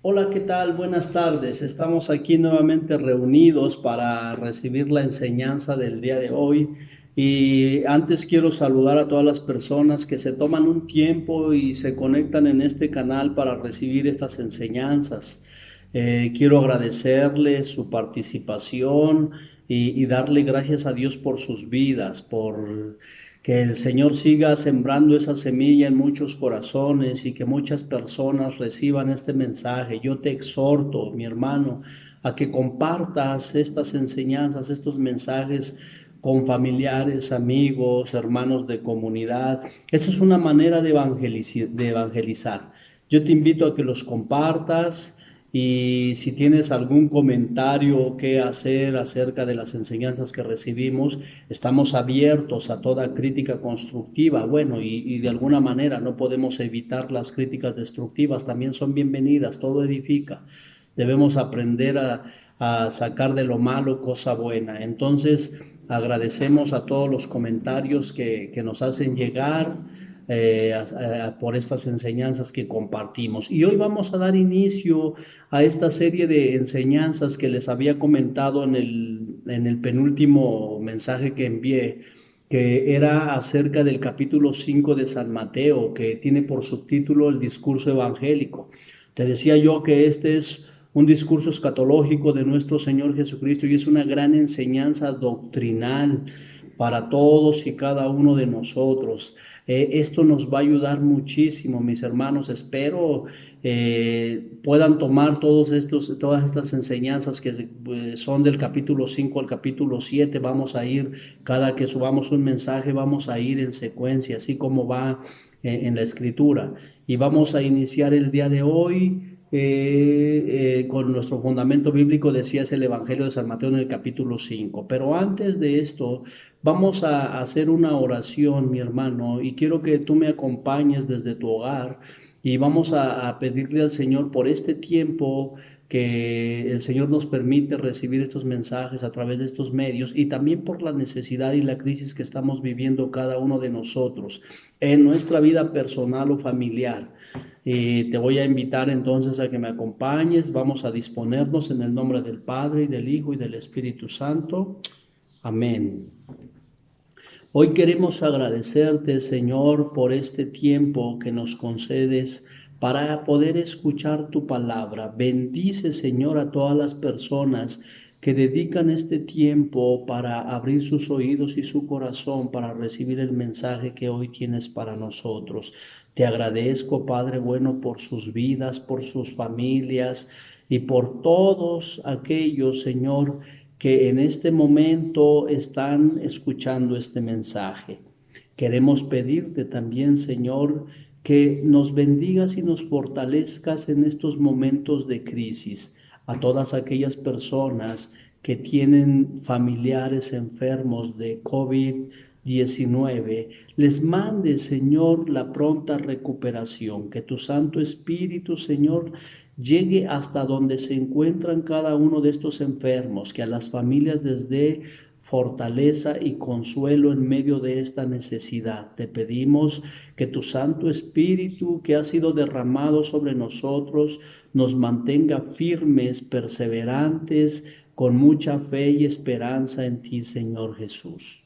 Hola, ¿qué tal? Buenas tardes. Estamos aquí nuevamente reunidos para recibir la enseñanza del día de hoy. Y antes quiero saludar a todas las personas que se toman un tiempo y se conectan en este canal para recibir estas enseñanzas. Quiero agradecerles su participación y darle gracias a Dios por sus vidas, por que el Señor siga sembrando esa semilla en muchos corazones y que muchas personas reciban este mensaje. Yo te exhorto, mi hermano, a que compartas estas enseñanzas, estos mensajes con familiares, amigos, hermanos de comunidad. Esa es una manera de evangelizar. Yo te invito a que los compartas y si tienes algún comentario que hacer acerca de las enseñanzas que recibimos, estamos abiertos a toda crítica constructiva. Bueno, y de alguna manera no podemos evitar las críticas destructivas, también son bienvenidas, todo edifica. Debemos aprender a sacar de lo malo cosa buena. Entonces, agradecemos a todos los comentarios que nos hacen llegar por estas enseñanzas que compartimos. Y hoy vamos a dar inicio a esta serie de enseñanzas que les había comentado en el penúltimo mensaje que envié, que era acerca del capítulo 5 de San Mateo, que tiene por subtítulo el discurso evangélico. Te decía yo que este es un discurso escatológico de nuestro Señor Jesucristo y es una gran enseñanza doctrinal para todos y cada uno de nosotros. Esto nos va a ayudar muchísimo, mis hermanos. Espero puedan tomar todas estas enseñanzas que son del capítulo 5 al capítulo 7. Vamos a ir, cada que subamos un mensaje, vamos a ir en secuencia, así como va en la escritura. Y vamos a iniciar el día de hoy con nuestro fundamento bíblico, decía es el Evangelio de San Mateo en el capítulo 5. Pero antes de esto, vamos a hacer una oración, mi hermano, y quiero que tú me acompañes desde tu hogar y vamos a pedirle al Señor por este tiempo que el Señor nos permite recibir estos mensajes a través de estos medios y también por la necesidad y la crisis que estamos viviendo cada uno de nosotros en nuestra vida personal o familiar. Te voy a invitar entonces a que me acompañes. Vamos a disponernos en el nombre del Padre y del Hijo y del Espíritu Santo. Amén. Hoy queremos agradecerte, Señor, por este tiempo que nos concedes para poder escuchar tu palabra. Bendice, Señor, a todas las personas que dedican este tiempo para abrir sus oídos y su corazón para recibir el mensaje que hoy tienes para nosotros. Te agradezco, Padre bueno, por sus vidas, por sus familias y por todos aquellos, Señor, que en este momento están escuchando este mensaje. Queremos pedirte también, Señor, que nos bendigas y nos fortalezcas en estos momentos de crisis. A todas aquellas personas que tienen familiares enfermos de COVID-19, les mande, Señor, la pronta recuperación. Que tu Santo Espíritu, Señor, llegue hasta donde se encuentran cada uno de estos enfermos, que a las familias les dé fortaleza y consuelo en medio de esta necesidad. Te pedimos que tu Santo Espíritu que ha sido derramado sobre nosotros nos mantenga firmes, perseverantes, con mucha fe y esperanza en ti, Señor Jesús.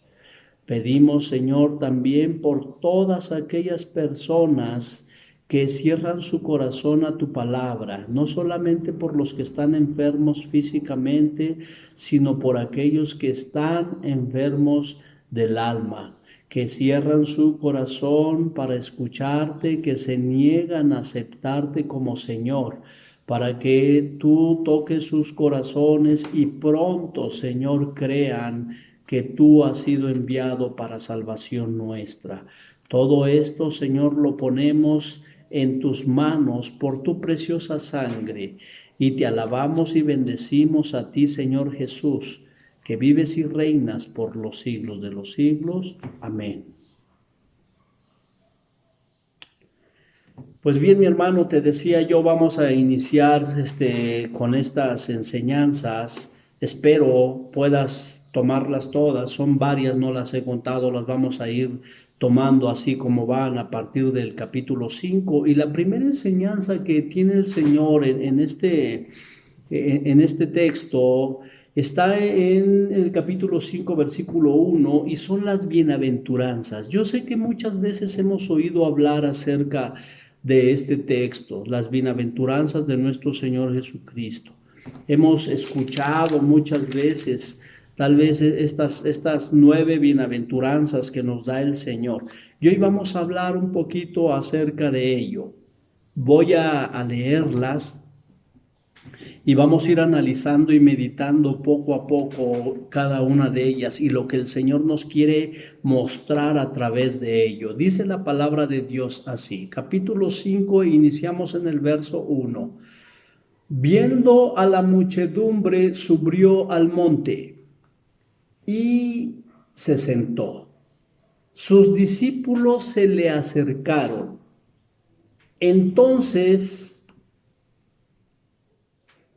Pedimos, Señor, también por todas aquellas personas que cierran su corazón a tu palabra, no solamente por los que están enfermos físicamente, sino por aquellos que están enfermos del alma, que cierran su corazón para escucharte, que se niegan a aceptarte como Señor, para que tú toques sus corazones y pronto, Señor, crean que tú has sido enviado para salvación nuestra. Todo esto, Señor, lo ponemos en tus manos por tu preciosa sangre y te alabamos y bendecimos a ti, Señor Jesús, que vives y reinas por los siglos de los siglos. Amén. Pues bien, mi hermano, te decía yo, vamos a iniciar con estas enseñanzas. Espero puedas tomarlas todas. Son varias, no las he contado, las vamos a ir tomando así como van a partir del capítulo 5. Y la primera enseñanza que tiene el Señor en este texto está en el capítulo 5, versículo 1, y son las bienaventuranzas. Yo sé que muchas veces hemos oído hablar acerca de este texto, las bienaventuranzas de nuestro Señor Jesucristo. Hemos escuchado muchas veces tal vez estas 9 bienaventuranzas que nos da el Señor. Y hoy vamos a hablar un poquito acerca de ello. Voy a leerlas y vamos a ir analizando y meditando poco a poco cada una de ellas y lo que el Señor nos quiere mostrar a través de ello. Dice la palabra de Dios así, capítulo 5, iniciamos en el verso 1. Viendo a la muchedumbre, subió al monte y se sentó. Sus discípulos se le acercaron. Entonces,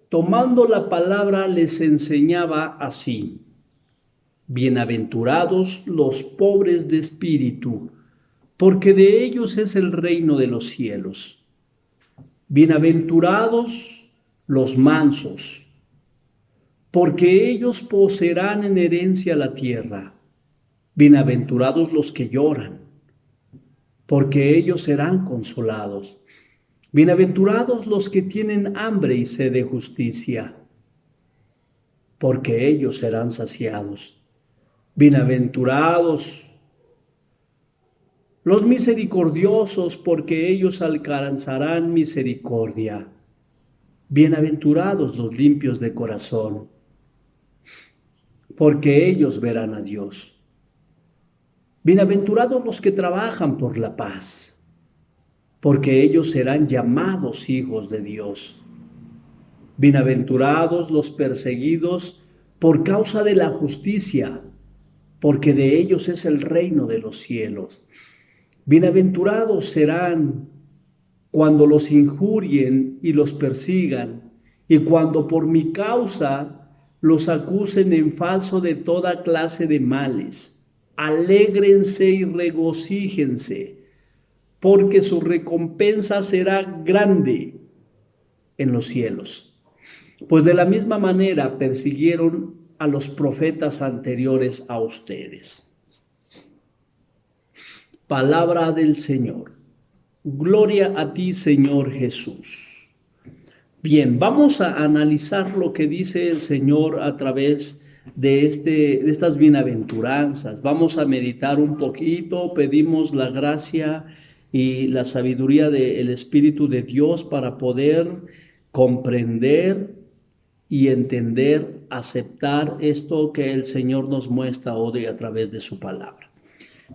tomando la palabra, les enseñaba así: bienaventurados los pobres de espíritu, porque de ellos es el reino de los cielos. Bienaventurados los mansos, porque ellos poseerán en herencia la tierra. Bienaventurados los que lloran, porque ellos serán consolados. Bienaventurados los que tienen hambre y sed de justicia, porque ellos serán saciados. Bienaventurados los misericordiosos, porque ellos alcanzarán misericordia. Bienaventurados los limpios de corazón, porque ellos verán a Dios. Bienaventurados los que trabajan por la paz, porque ellos serán llamados hijos de Dios. Bienaventurados los perseguidos por causa de la justicia, porque de ellos es el reino de los cielos. Bienaventurados serán cuando los injurien y los persigan, y cuando por mi causa los acusen en falso de toda clase de males. Alégrense y regocíjense, porque su recompensa será grande en los cielos. Pues de la misma manera persiguieron a los profetas anteriores a ustedes. Palabra del Señor. Gloria a ti, Señor Jesús. Bien, vamos a analizar lo que dice el Señor a través de estas bienaventuranzas. Vamos a meditar un poquito, pedimos la gracia y la sabiduría del Espíritu de Dios para poder comprender y entender, aceptar esto que el Señor nos muestra hoy a través de su palabra.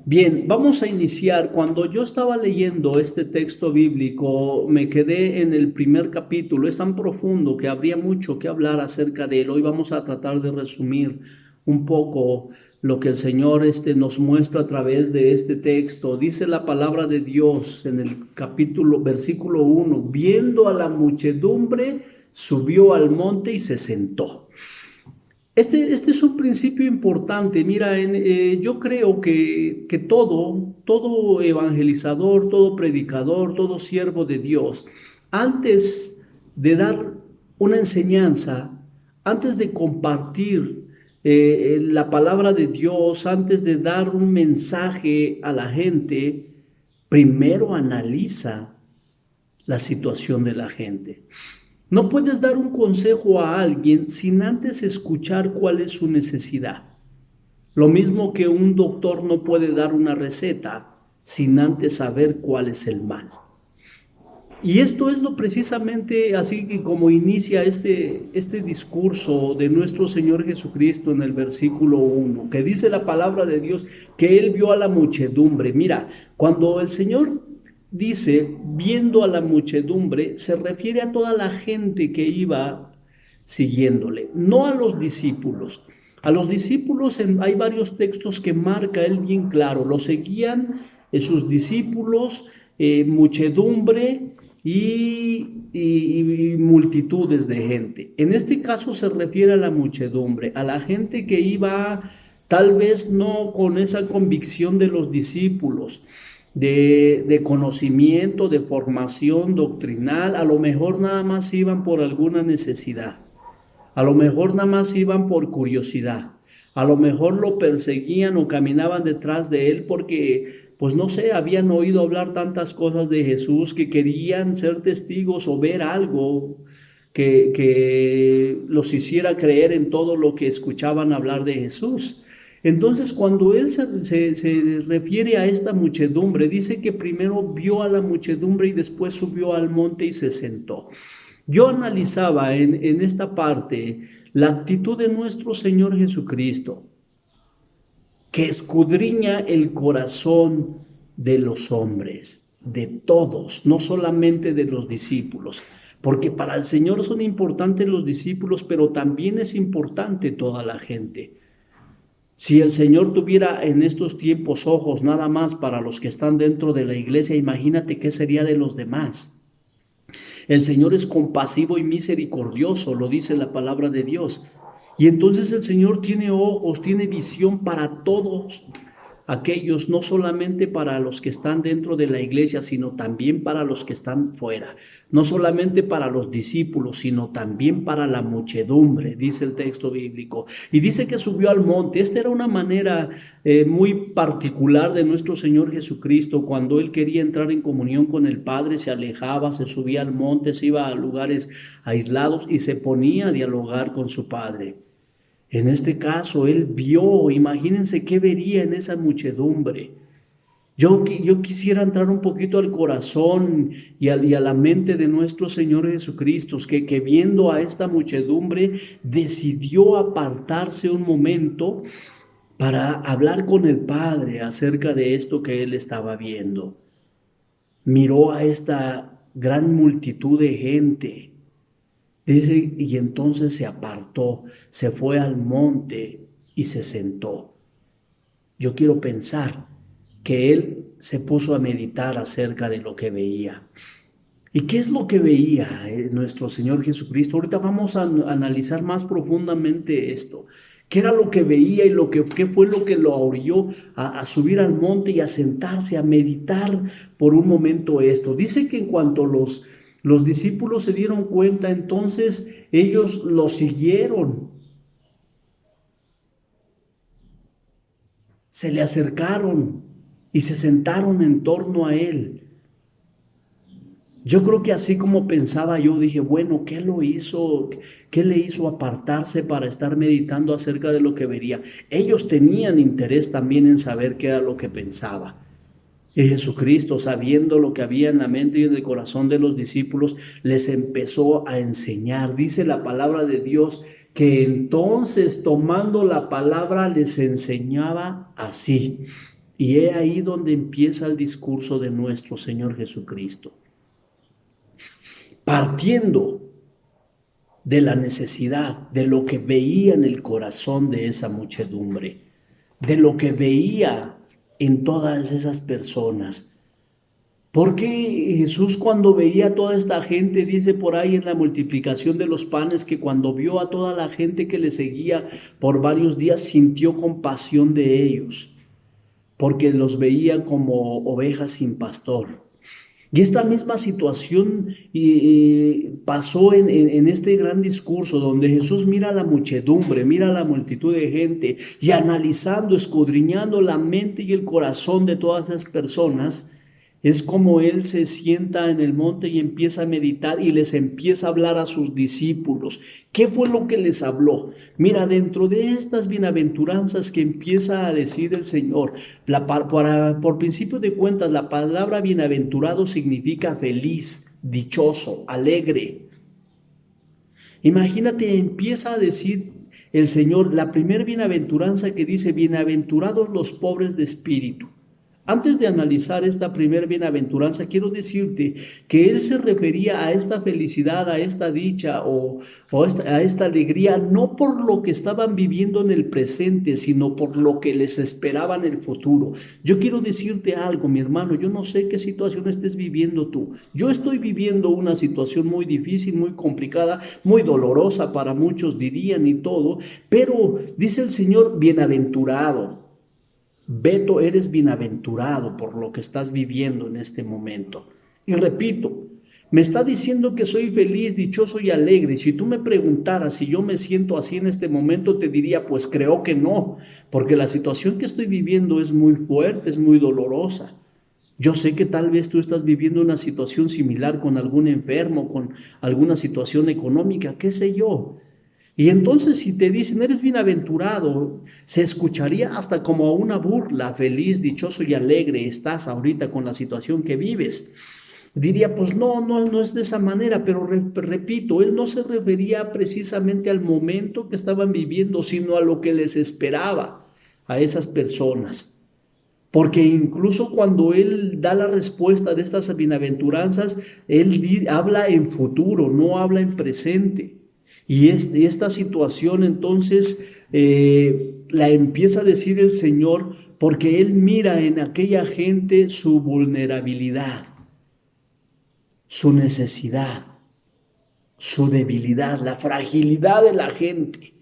Bien, vamos a iniciar. Cuando yo estaba leyendo este texto bíblico, me quedé en el primer capítulo. Es tan profundo que habría mucho que hablar acerca de él. Hoy vamos a tratar de resumir un poco lo que el Señor nos muestra a través de este texto. Dice la palabra de Dios en el versículo 1, viendo a la muchedumbre, subió al monte y se sentó. Este es un principio importante. Mira, yo creo que todo evangelizador, todo predicador, todo siervo de Dios, antes de dar una enseñanza, antes de compartir la palabra de Dios, antes de dar un mensaje a la gente, primero analiza la situación de la gente. No puedes dar un consejo a alguien sin antes escuchar cuál es su necesidad. Lo mismo que un doctor no puede dar una receta sin antes saber cuál es el mal. Y esto es precisamente así que como inicia este discurso de nuestro Señor Jesucristo en el versículo 1, que dice la palabra de Dios que Él vio a la muchedumbre. Mira, cuando el Señor dice, viendo a la muchedumbre, se refiere a toda la gente que iba siguiéndole, no a los discípulos. A los discípulos hay varios textos que marca él bien claro, lo seguían sus discípulos, muchedumbre y multitudes de gente. En este caso se refiere a la muchedumbre, a la gente que iba tal vez no con esa convicción de los discípulos, de conocimiento, de formación doctrinal, a lo mejor nada más iban por alguna necesidad, a lo mejor nada más iban por curiosidad, a lo mejor lo perseguían o caminaban detrás de él porque, pues no sé, habían oído hablar tantas cosas de Jesús que querían ser testigos o ver algo que los hiciera creer en todo lo que escuchaban hablar de Jesús. Entonces, cuando él se refiere a esta muchedumbre, dice que primero vio a la muchedumbre y después subió al monte y se sentó. Yo analizaba en esta parte la actitud de nuestro Señor Jesucristo, que escudriña el corazón de los hombres, de todos, no solamente de los discípulos, porque para el Señor son importantes los discípulos, pero también es importante toda la gente. Si el Señor tuviera en estos tiempos ojos nada más para los que están dentro de la iglesia, imagínate qué sería de los demás. El Señor es compasivo y misericordioso, lo dice la palabra de Dios. Y entonces el Señor tiene ojos, tiene visión para todos aquellos, no solamente para los que están dentro de la iglesia, sino también para los que están fuera. No solamente para los discípulos, sino también para la muchedumbre, dice el texto bíblico. Y dice que subió al monte. Esta era una manera muy particular de nuestro Señor Jesucristo. Cuando Él quería entrar en comunión con el Padre, se alejaba, se subía al monte, se iba a lugares aislados y se ponía a dialogar con su Padre. En este caso, él vio, imagínense qué vería en esa muchedumbre. Yo quisiera entrar un poquito al corazón y a la mente de nuestro Señor Jesucristo, que viendo a esta muchedumbre decidió apartarse un momento para hablar con el Padre acerca de esto que él estaba viendo. Miró a esta gran multitud de gente. Dice, y entonces se apartó, se fue al monte y se sentó. Yo quiero pensar que él se puso a meditar acerca de lo que veía. ¿Y qué es lo que veía nuestro Señor Jesucristo? Ahorita vamos a analizar más profundamente esto. ¿Qué era lo que veía y qué fue lo que lo orilló a subir al monte y a sentarse, a meditar por un momento esto? Dice que en cuanto los discípulos se dieron cuenta, entonces ellos lo siguieron. Se le acercaron y se sentaron en torno a él. Yo creo que así como pensaba yo, dije, bueno, ¿qué lo hizo? ¿Qué le hizo apartarse para estar meditando acerca de lo que vería? Ellos tenían interés también en saber qué era lo que pensaba. Y Jesucristo, sabiendo lo que había en la mente y en el corazón de los discípulos, les empezó a enseñar. Dice la palabra de Dios que entonces, tomando la palabra, les enseñaba así. Y he ahí donde empieza el discurso de nuestro Señor Jesucristo. Partiendo de la necesidad, de lo que veía en el corazón de esa muchedumbre, de lo que veía en todas esas personas. Porque Jesús, cuando veía a toda esta gente, dice por ahí en la multiplicación de los panes, que cuando vio a toda la gente que le seguía por varios días, sintió compasión de ellos, porque los veía como ovejas sin pastor. Y esta misma situación pasó en este gran discurso donde Jesús mira a la muchedumbre, mira a la multitud de gente y analizando, escudriñando la mente y el corazón de todas esas personas, es como Él se sienta en el monte y empieza a meditar y les empieza a hablar a sus discípulos. ¿Qué fue lo que les habló? Mira, dentro de estas bienaventuranzas que empieza a decir el Señor, por principio de cuentas, la palabra bienaventurado significa feliz, dichoso, alegre. Imagínate, empieza a decir el Señor, la primera bienaventuranza que dice, bienaventurados los pobres de espíritu. Antes de analizar esta primera bienaventuranza, quiero decirte que él se refería a esta felicidad, a esta dicha a esta alegría, no por lo que estaban viviendo en el presente, sino por lo que les esperaba en el futuro. Yo quiero decirte algo, mi hermano, yo no sé qué situación estés viviendo tú. Yo estoy viviendo una situación muy difícil, muy complicada, muy dolorosa para muchos dirían y todo, pero dice el Señor, bienaventurado. Beto, eres bienaventurado por lo que estás viviendo en este momento. Y repito, me está diciendo que soy feliz, dichoso y alegre. Si tú me preguntaras si yo me siento así en este momento, te diría, pues creo que no, porque la situación que estoy viviendo es muy fuerte, es muy dolorosa. Yo sé que tal vez tú estás viviendo una situación similar con algún enfermo, con alguna situación económica, qué sé yo. Y entonces si te dicen, eres bienaventurado, se escucharía hasta como a una burla, feliz, dichoso y alegre estás ahorita con la situación que vives. Diría, pues no es de esa manera, pero repito, él no se refería precisamente al momento que estaban viviendo, sino a lo que les esperaba a esas personas. Porque incluso cuando él da la respuesta de estas bienaventuranzas, él habla en futuro, no habla en presente. Y esta situación entonces la empieza a decir el Señor porque Él mira en aquella gente su vulnerabilidad, su necesidad, su debilidad, la fragilidad de la gente.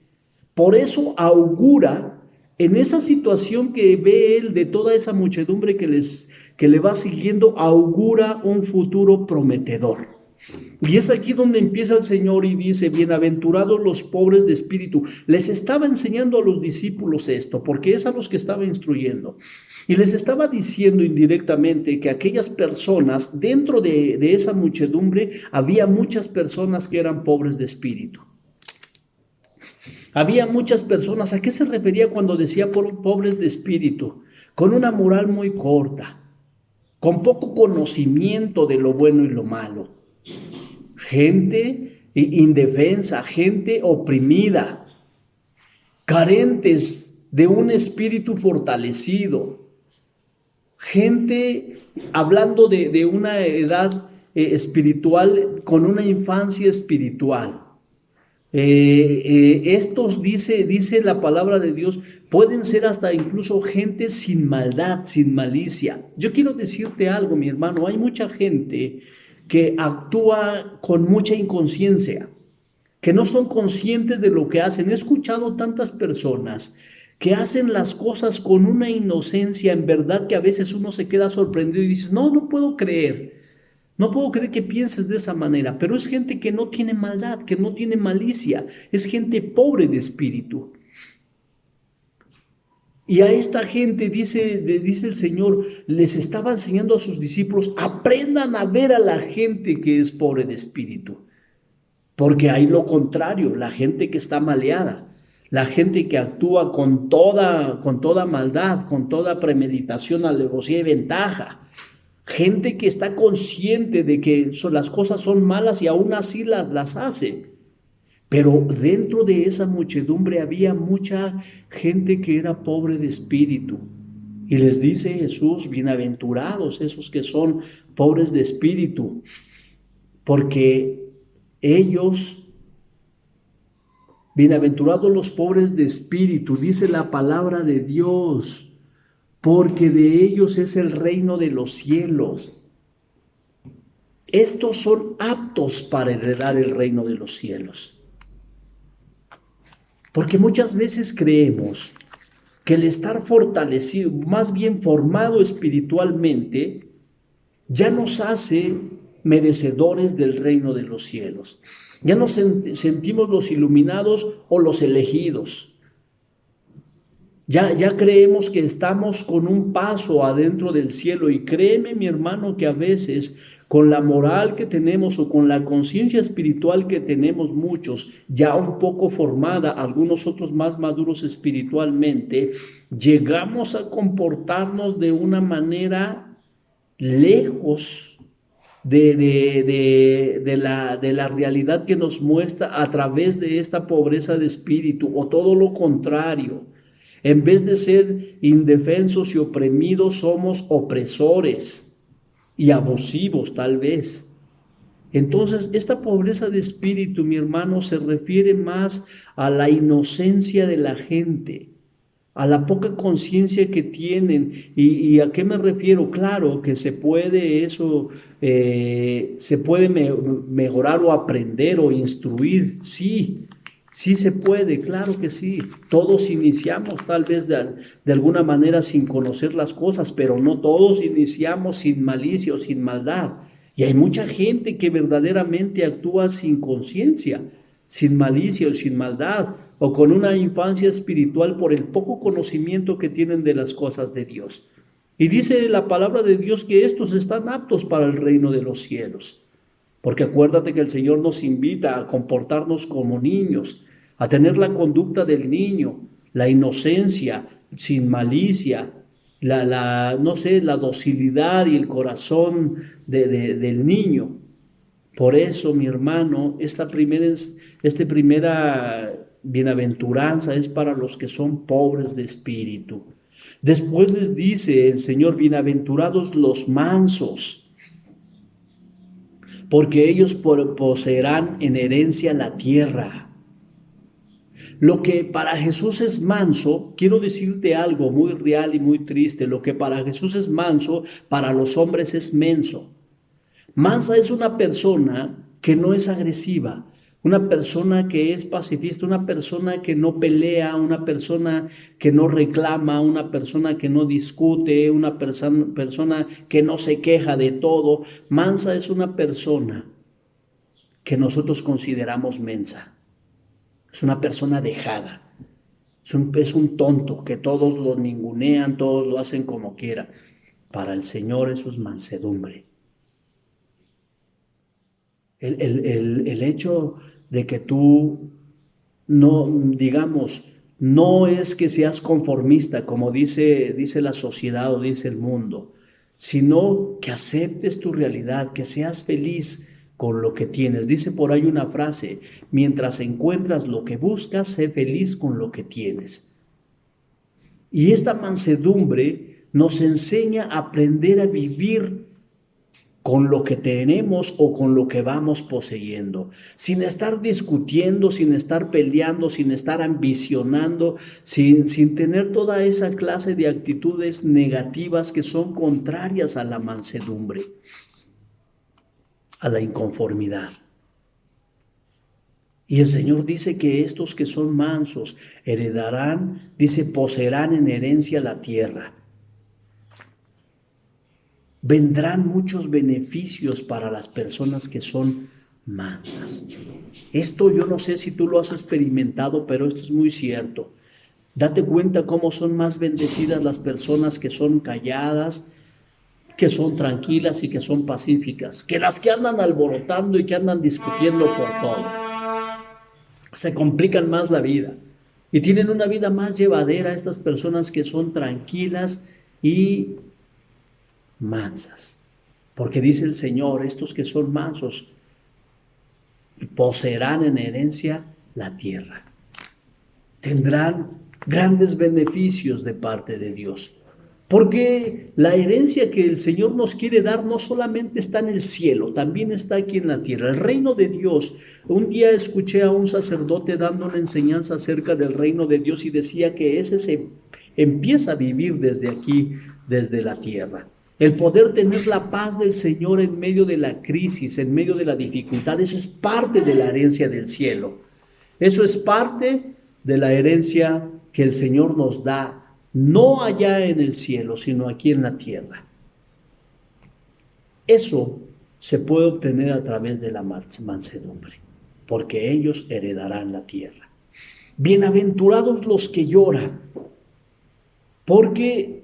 Por eso augura en esa situación que ve Él de toda esa muchedumbre que le va siguiendo, augura un futuro prometedor. Y es aquí donde empieza el Señor y dice, bienaventurados los pobres de espíritu. Les estaba enseñando a los discípulos esto, porque es a los que estaba instruyendo. Y les estaba diciendo indirectamente que aquellas personas, dentro de esa muchedumbre, había muchas personas que eran pobres de espíritu. Había muchas personas, ¿a qué se refería cuando decía pobres de espíritu? Con una moral muy corta, con poco conocimiento de lo bueno y lo malo. Gente indefensa, gente oprimida, carentes de un espíritu fortalecido, gente hablando de una edad espiritual con una infancia espiritual. Estos, dice la palabra de Dios, pueden ser hasta incluso gente sin maldad, sin malicia. Yo quiero decirte algo, mi hermano, hay mucha gente que actúa con mucha inconsciencia, que no son conscientes de lo que hacen. He escuchado tantas personas que hacen las cosas con una inocencia, en verdad que a veces uno se queda sorprendido y dices, no puedo creer que pienses de esa manera, pero es gente que no tiene maldad, que no tiene malicia, es gente pobre de espíritu. Y a esta gente, dice el Señor, les estaba enseñando a sus discípulos, aprendan a ver a la gente que es pobre de espíritu. Porque hay lo contrario, la gente que está maleada, la gente que actúa con toda maldad, con toda premeditación, alevosía y ventaja. Gente que está consciente de que las cosas son malas y aún así las hace. Pero dentro de esa muchedumbre había mucha gente que era pobre de espíritu. Y les dice Jesús, bienaventurados esos que son pobres de espíritu, porque ellos, bienaventurados los pobres de espíritu, dice la palabra de Dios, porque de ellos es el reino de los cielos. Estos son aptos para heredar el reino de los cielos. Porque muchas veces creemos que el estar fortalecido, más bien formado espiritualmente, ya nos hace merecedores del reino de los cielos. Ya nos sentimos los iluminados o los elegidos. Ya creemos que estamos con un paso adentro del cielo, y créeme, mi hermano, que a veces con la moral que tenemos o con la conciencia espiritual que tenemos muchos, ya un poco formada, algunos otros más maduros espiritualmente, llegamos a comportarnos de una manera lejos de la realidad que nos muestra a través de esta pobreza de espíritu, o todo lo contrario. En vez de ser indefensos y oprimidos, somos opresores y abusivos tal vez. Entonces, esta pobreza de espíritu, mi hermano, se refiere más a la inocencia de la gente, a la poca conciencia que tienen. ¿Y a qué me refiero? Claro que se puede eso, se puede mejorar o aprender o instruir, sí. Sí se puede, claro que sí. Todos iniciamos tal vez de alguna manera sin conocer las cosas, pero no todos iniciamos sin malicia o sin maldad. Y hay mucha gente que verdaderamente actúa sin conciencia, sin malicia o sin maldad, o con una infancia espiritual por el poco conocimiento que tienen de las cosas de Dios. Y dice la palabra de Dios que estos están aptos para el reino de los cielos. Porque acuérdate que el Señor nos invita a comportarnos como niños, a tener la conducta del niño, la inocencia, sin malicia, la docilidad y el corazón del niño. Por eso, mi hermano, esta primera bienaventuranza es para los que son pobres de espíritu. Después les dice el Señor, bienaventurados los mansos, porque ellos poseerán en herencia la tierra. Lo que para Jesús es manso, quiero decirte algo muy real y muy triste, lo que para Jesús es manso, para los hombres es menso. Mansa es una persona que no es agresiva, una persona que es pacifista, una persona que no pelea, una persona que no reclama, una persona que no discute, una persona que no se queja de todo. Mansa es una persona que nosotros consideramos mensa. Es una persona dejada. Es un tonto que todos lo ningunean, todos lo hacen como quiera. Para el Señor eso es mansedumbre. El hecho de que tú no, digamos, no es que seas conformista, como dice la sociedad o dice el mundo, sino que aceptes tu realidad, que seas feliz con lo que tienes. Dice por ahí una frase, mientras encuentras lo que buscas, sé feliz con lo que tienes. Y esta mansedumbre nos enseña a aprender a vivir con lo que tenemos o con lo que vamos poseyendo, sin estar discutiendo, sin estar peleando, sin estar ambicionando, sin tener toda esa clase de actitudes negativas que son contrarias a la mansedumbre, a la inconformidad. Y el Señor dice que estos que son mansos heredarán, dice, poseerán en herencia la tierra. Vendrán muchos beneficios para las personas que son mansas. Esto yo no sé si tú lo has experimentado, pero esto es muy cierto. Date cuenta cómo son más bendecidas las personas que son calladas, que son tranquilas y que son pacíficas, que las que andan alborotando y que andan discutiendo por todo. Se complican más la vida y tienen una vida más llevadera estas personas que son tranquilas y mansas, porque dice el Señor, estos que son mansos poseerán en herencia la tierra, tendrán grandes beneficios de parte de Dios, porque la herencia que el Señor nos quiere dar no solamente está en el cielo, también está aquí en la tierra, el reino de Dios. Un día escuché a un sacerdote dando una enseñanza acerca del reino de Dios y decía que ese se empieza a vivir desde aquí, desde la tierra. El poder tener la paz del Señor en medio de la crisis, en medio de la dificultad, eso es parte de la herencia del cielo. Eso es parte de la herencia que el Señor nos da, no allá en el cielo, sino aquí en la tierra. Eso se puede obtener a través de la mansedumbre, porque ellos heredarán la tierra. Bienaventurados los que lloran, porque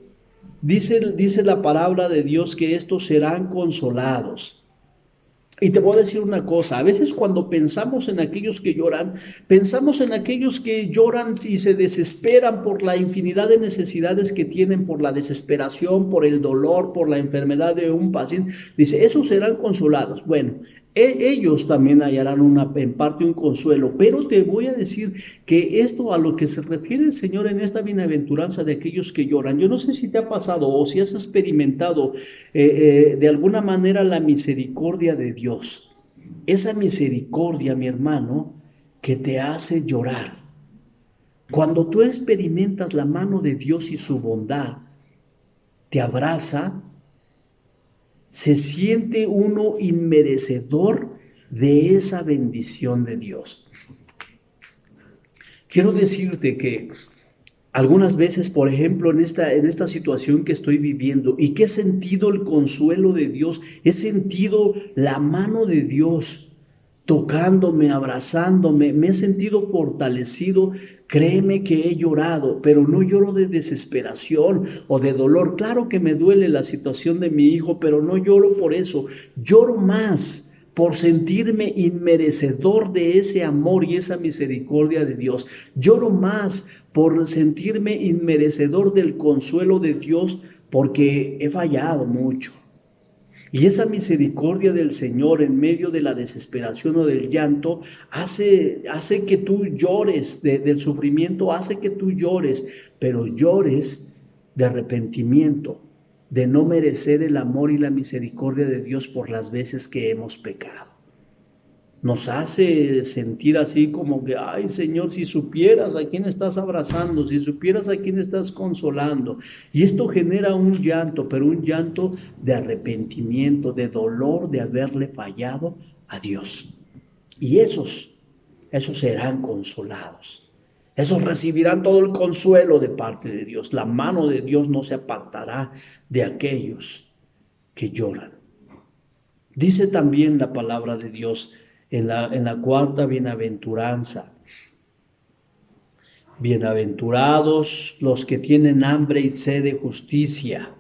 dice la palabra de Dios que estos serán consolados. Y te voy a decir una cosa, a veces cuando pensamos en aquellos que lloran, pensamos en aquellos que lloran y se desesperan por la infinidad de necesidades que tienen, por la desesperación, por el dolor, por la enfermedad de un paciente. Dice, esos serán consolados. Bueno, Ellos también hallarán en parte un consuelo, pero te voy a decir que esto a lo que se refiere el Señor en esta bienaventuranza de aquellos que lloran, yo no sé si te ha pasado o si has experimentado de alguna manera la misericordia de Dios. Esa misericordia, mi hermano, que te hace llorar. Cuando tú experimentas la mano de Dios y su bondad, te abraza, se siente uno inmerecedor de esa bendición de Dios. Quiero decirte que algunas veces, por ejemplo, en esta situación que estoy viviendo y que he sentido el consuelo de Dios, he sentido la mano de Dios tocándome, abrazándome, me he sentido fortalecido. Créeme que he llorado, pero no lloro de desesperación o de dolor. Claro que me duele la situación de mi hijo, pero no lloro por eso. Lloro más por sentirme inmerecedor de ese amor y esa misericordia de Dios. Lloro más por sentirme inmerecedor del consuelo de Dios porque he fallado mucho. Y esa misericordia del Señor en medio de la desesperación o del llanto hace que tú llores del sufrimiento, hace que tú llores, pero llores de arrepentimiento, de no merecer el amor y la misericordia de Dios por las veces que hemos pecado. Nos hace sentir así como que, ay Señor, si supieras a quién estás abrazando, si supieras a quién estás consolando. Y esto genera un llanto, pero un llanto de arrepentimiento, de dolor de haberle fallado a Dios. Y esos serán consolados. Esos recibirán todo el consuelo de parte de Dios. La mano de Dios no se apartará de aquellos que lloran. Dice también la palabra de Dios en la cuarta bienaventuranza: bienaventurados los que tienen hambre y sed de justicia,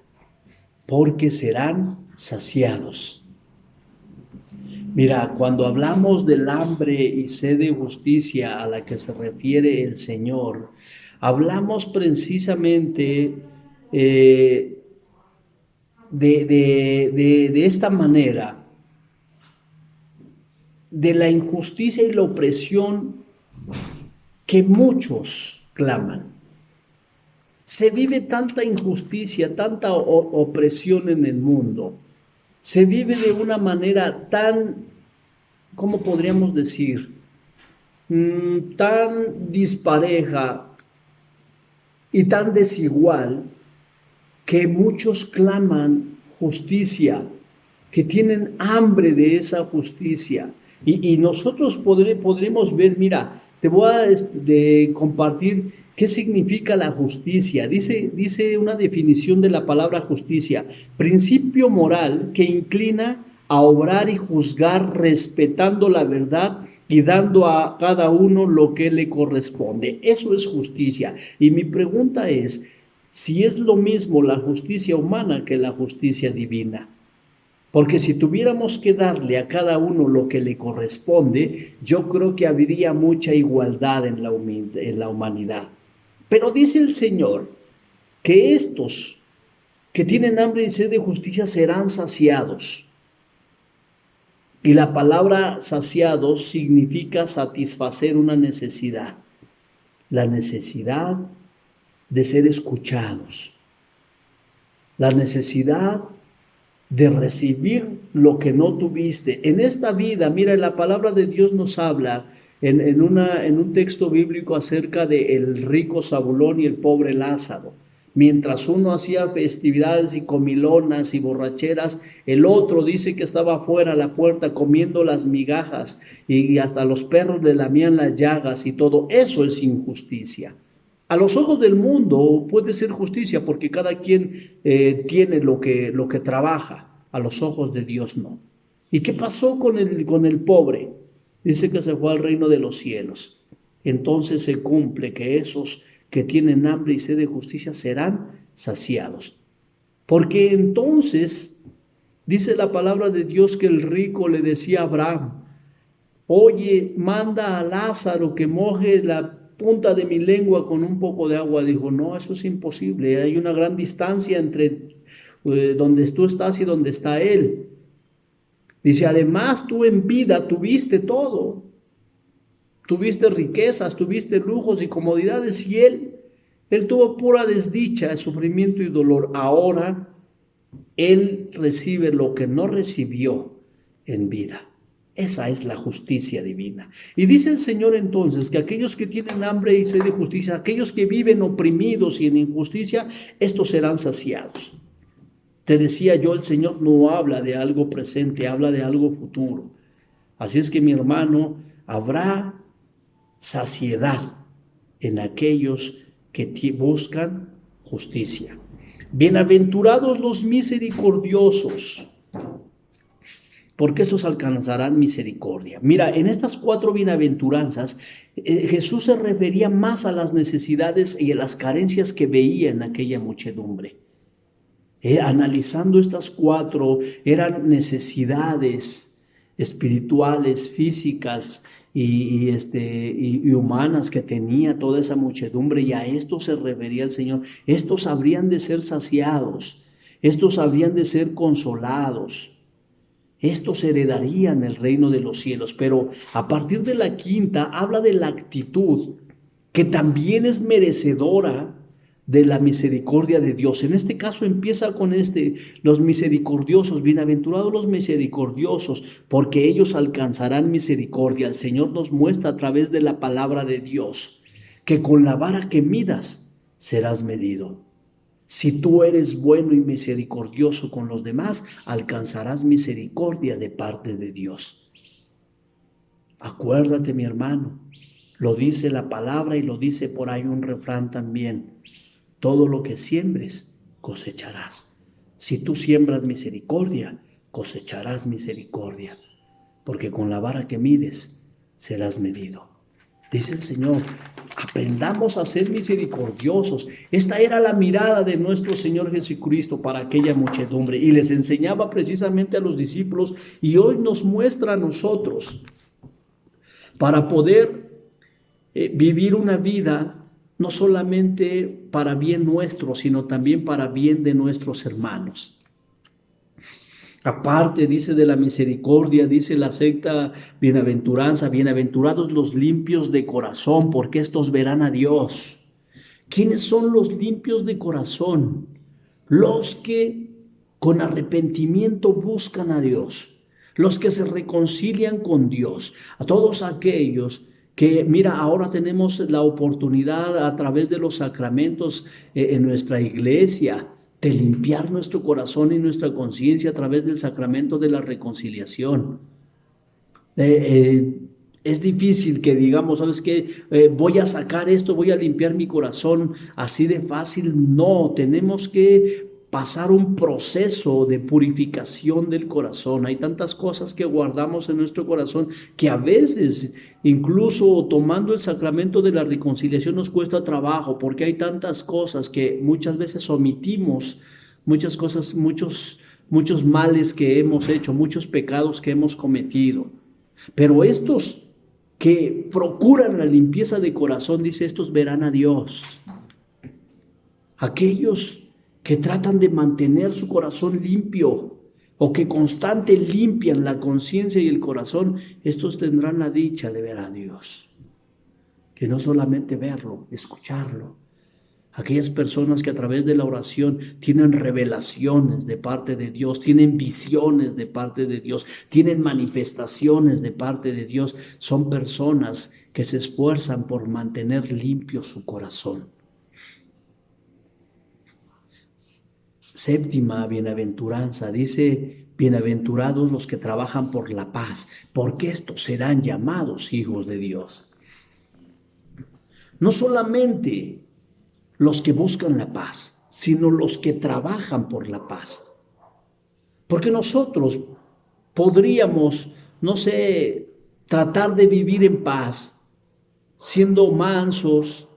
porque serán saciados. Mira, cuando hablamos del hambre y sed de justicia a la que se refiere el Señor, hablamos precisamente de esta manera, de la injusticia y la opresión que muchos claman. Se vive tanta injusticia, tanta opresión en el mundo. Se vive de una manera tan, ¿cómo podríamos decir? Tan dispareja y tan desigual, que muchos claman justicia, que tienen hambre de esa justicia. Y nosotros podremos ver, mira, te voy a compartir qué significa la justicia. Dice una definición de la palabra justicia: principio moral que inclina a obrar y juzgar respetando la verdad y dando a cada uno lo que le corresponde. Eso es justicia. Y mi pregunta es, si es lo mismo la justicia humana que la justicia divina. Porque si tuviéramos que darle a cada uno lo que le corresponde, yo creo que habría mucha igualdad en la humanidad. Pero dice el Señor que estos que tienen hambre y sed de justicia serán saciados. Y la palabra saciados significa satisfacer una necesidad. La necesidad de ser escuchados. La necesidad de recibir lo que no tuviste. En esta vida, mira, la palabra de Dios nos habla en un texto bíblico acerca de el rico Zabulón y el pobre Lázaro. Mientras uno hacía festividades y comilonas y borracheras, el otro dice que estaba afuera a la puerta comiendo las migajas y hasta los perros le lamían las llagas y todo. Eso es injusticia. A los ojos del mundo puede ser justicia porque cada quien tiene lo que trabaja. A los ojos de Dios no. ¿Y qué pasó con el pobre? Dice que se fue al reino de los cielos. Entonces se cumple que esos que tienen hambre y sed de justicia serán saciados. Porque entonces dice la palabra de Dios que el rico le decía a Abraham: oye, manda a Lázaro que moje la punta de mi lengua con un poco de agua. Dijo: no, eso es imposible, hay una gran distancia entre donde tú estás y donde está él. Dice, además tú en vida tuviste todo. Tuviste riquezas, tuviste lujos y comodidades y él tuvo pura desdicha, sufrimiento y dolor. Ahora él recibe lo que no recibió en vida. Esa es la justicia divina. Y dice el Señor entonces que aquellos que tienen hambre y sed de justicia, aquellos que viven oprimidos y en injusticia, estos serán saciados. Te decía yo, el Señor no habla de algo presente, habla de algo futuro. Así es que, mi hermano, habrá saciedad en aquellos que buscan justicia. Bienaventurados los misericordiosos, porque estos alcanzarán misericordia. Mira, en estas 4 bienaventuranzas, Jesús se refería más a las necesidades y a las carencias que veía en aquella muchedumbre. Analizando estas 4, eran necesidades espirituales, físicas y humanas que tenía toda esa muchedumbre, y a esto se refería el Señor. Estos habrían de ser saciados, estos habrían de ser consolados, estos heredarían el reino de los cielos. Pero a partir de la 5ª habla de la actitud que también es merecedora de la misericordia de Dios. En este caso empieza con los misericordiosos. Bienaventurados los misericordiosos, porque ellos alcanzarán misericordia. El Señor nos muestra a través de la palabra de Dios que con la vara que midas serás medido. Si tú eres bueno y misericordioso con los demás, alcanzarás misericordia de parte de Dios. Acuérdate, mi hermano, lo dice la palabra y lo dice por ahí un refrán también. Todo lo que siembres, cosecharás. Si tú siembras misericordia, cosecharás misericordia, porque con la vara que mides, serás medido. Dice el Señor, aprendamos a ser misericordiosos. Esta era la mirada de nuestro Señor Jesucristo para aquella muchedumbre, y les enseñaba precisamente a los discípulos, y hoy nos muestra a nosotros, para poder vivir una vida no solamente para bien nuestro, sino también para bien de nuestros hermanos. Aparte, dice de la misericordia, dice la 6ª bienaventuranza, bienaventurados los limpios de corazón, porque estos verán a Dios. ¿Quiénes son los limpios de corazón? Los que con arrepentimiento buscan a Dios, los que se reconcilian con Dios, a todos aquellos que, mira, ahora tenemos la oportunidad a través de los sacramentos en nuestra iglesia de limpiar nuestro corazón y nuestra conciencia a través del sacramento de la reconciliación. Es difícil que digamos, ¿sabes qué? Voy a sacar esto, voy a limpiar mi corazón así de fácil. No, tenemos que pasar un proceso de purificación del corazón. Hay tantas cosas que guardamos en nuestro corazón que a veces, incluso tomando el sacramento de la reconciliación, nos cuesta trabajo, porque hay tantas cosas que muchas veces omitimos, muchas cosas, muchos males que hemos hecho, muchos pecados que hemos cometido. Pero estos que procuran la limpieza de corazón, dice, estos verán a Dios. Aquellos que tratan de mantener su corazón limpio, o que constante limpian la conciencia y el corazón, estos tendrán la dicha de ver a Dios. Que no solamente verlo, escucharlo. Aquellas personas que a través de la oración tienen revelaciones de parte de Dios, tienen visiones de parte de Dios, tienen manifestaciones de parte de Dios, son personas que se esfuerzan por mantener limpio su corazón. 7ª bienaventuranza dice, bienaventurados los que trabajan por la paz, porque estos serán llamados hijos de Dios. No solamente los que buscan la paz, sino los que trabajan por la paz. Porque nosotros podríamos, tratar de vivir en paz, siendo mansos,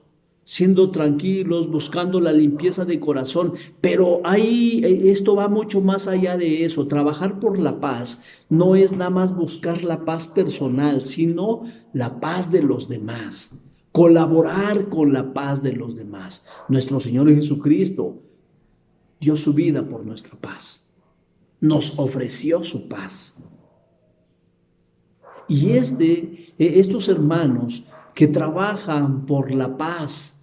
siendo tranquilos, buscando la limpieza de corazón, pero esto va mucho más allá de eso. Trabajar por la paz no es nada más buscar la paz personal, sino la paz de los demás, colaborar con la paz de los demás. Nuestro Señor Jesucristo dio su vida por nuestra paz, nos ofreció su paz. Y estos hermanos que trabajan por la paz,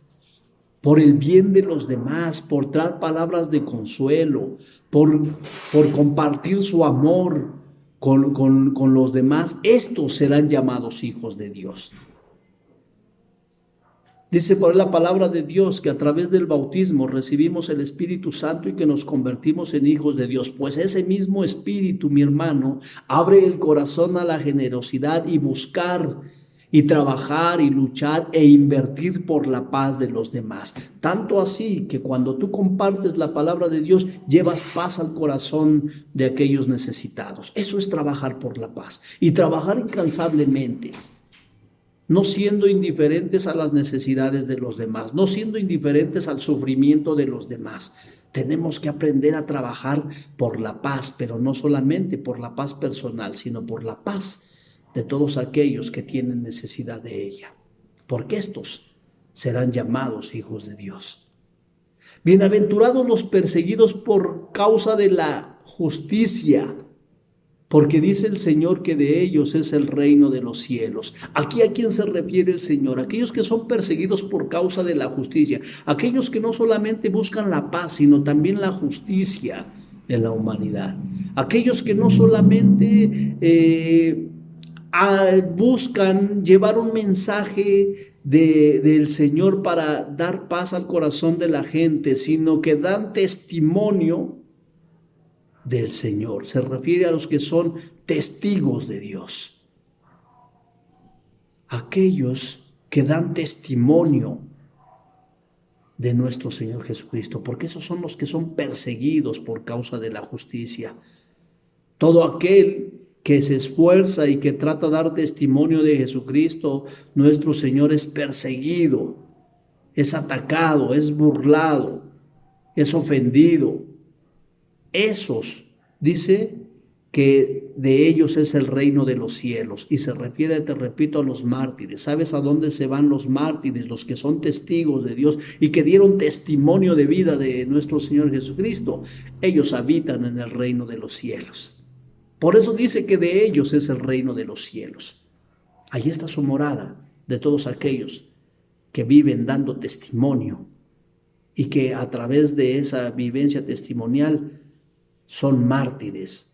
por el bien de los demás, por dar palabras de consuelo, por compartir su amor con los demás, estos serán llamados hijos de Dios. Dice por la palabra de Dios que a través del bautismo recibimos el Espíritu Santo y que nos convertimos en hijos de Dios. Pues ese mismo Espíritu, mi hermano, abre el corazón a la generosidad y buscar y trabajar y luchar e invertir por la paz de los demás. Tanto así que cuando tú compartes la palabra de Dios, llevas paz al corazón de aquellos necesitados. Eso es trabajar por la paz y trabajar incansablemente. No siendo indiferentes a las necesidades de los demás, no siendo indiferentes al sufrimiento de los demás. Tenemos que aprender a trabajar por la paz, pero no solamente por la paz personal, sino por la paz de todos aquellos que tienen necesidad de ella, porque estos serán llamados hijos de Dios. Bienaventurados los perseguidos por causa de la justicia, porque dice el Señor que de ellos es el reino de los cielos. Aquí a quién se refiere el Señor, aquellos que son perseguidos por causa de la justicia, aquellos que no solamente buscan la paz, sino también la justicia en la humanidad, aquellos que no solamente buscan llevar un mensaje del Señor para dar paz al corazón de la gente, sino que dan testimonio del Señor. Se refiere a los que son testigos de Dios. Aquellos que dan testimonio de nuestro Señor Jesucristo, porque esos son los que son perseguidos por causa de la justicia. Todo aquel que se esfuerza y que trata de dar testimonio de Jesucristo, nuestro Señor, es perseguido, es atacado, es burlado, es ofendido. Esos, dice, que de ellos es el reino de los cielos, y se refiere, te repito, a los mártires. ¿Sabes a dónde se van los mártires? Los que son testigos de Dios y que dieron testimonio de vida de nuestro Señor Jesucristo. Ellos habitan en el reino de los cielos. Por eso dice que de ellos es el reino de los cielos. Ahí está su morada de todos aquellos que viven dando testimonio y que a través de esa vivencia testimonial son mártires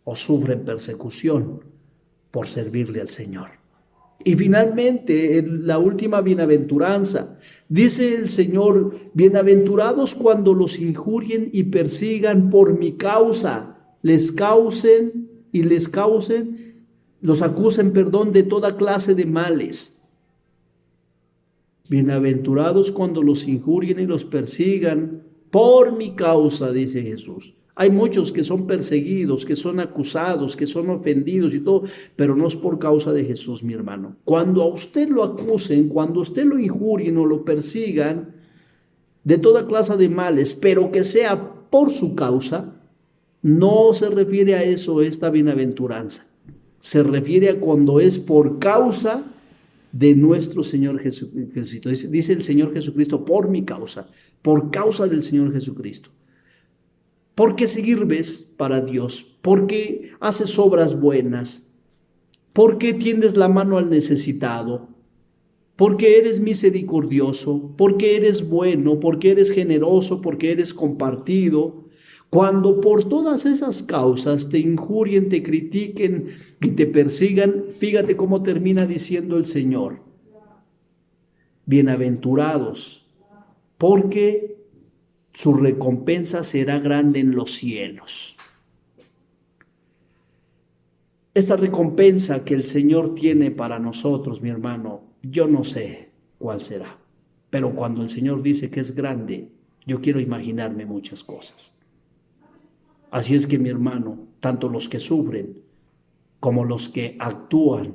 o sufren persecución por servirle al Señor. Y finalmente, la última bienaventuranza, dice el Señor: bienaventurados cuando los injurien y persigan por mi causa, los acusen, de toda clase de males. Bienaventurados cuando los injurien y los persigan por mi causa, dice Jesús. Hay muchos que son perseguidos, que son acusados, que son ofendidos y todo, pero no es por causa de Jesús, mi hermano. Cuando a usted lo acusen, cuando a usted lo injurien o lo persigan de toda clase de males, pero que sea por su causa, no se refiere a eso esta bienaventuranza. Se refiere a cuando es por causa de nuestro Señor Jesucristo. Dice el Señor Jesucristo: por mi causa, por causa del Señor Jesucristo. Porque sirves para Dios, porque haces obras buenas, porque tiendes la mano al necesitado, porque eres misericordioso, porque eres bueno, porque eres generoso, porque eres compartido. Cuando por todas esas causas te injurien, te critiquen y te persigan, fíjate cómo termina diciendo el Señor: bienaventurados, porque su recompensa será grande en los cielos. Esta recompensa que el Señor tiene para nosotros, mi hermano, yo no sé cuál será, pero cuando el Señor dice que es grande, yo quiero imaginarme muchas cosas. Así es que, mi hermano, tanto los que sufren como los que actúan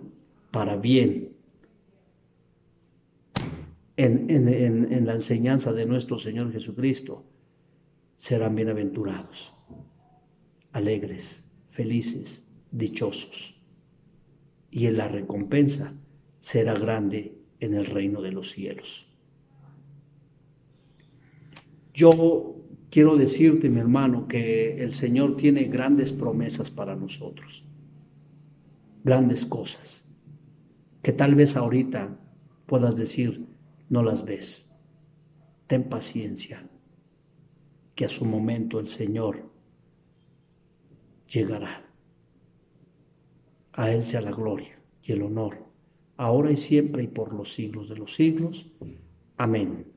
para bien en la enseñanza de nuestro Señor Jesucristo serán bienaventurados, alegres, felices, dichosos, y en la recompensa será grande en el reino de los cielos. Yo quiero decirte, mi hermano, que el Señor tiene grandes promesas para nosotros. grandes cosas, que tal vez ahorita puedas decir no las ves. Ten paciencia, que a su momento el Señor llegará. A Él sea la gloria y el honor, ahora y siempre y por los siglos de los siglos. Amén.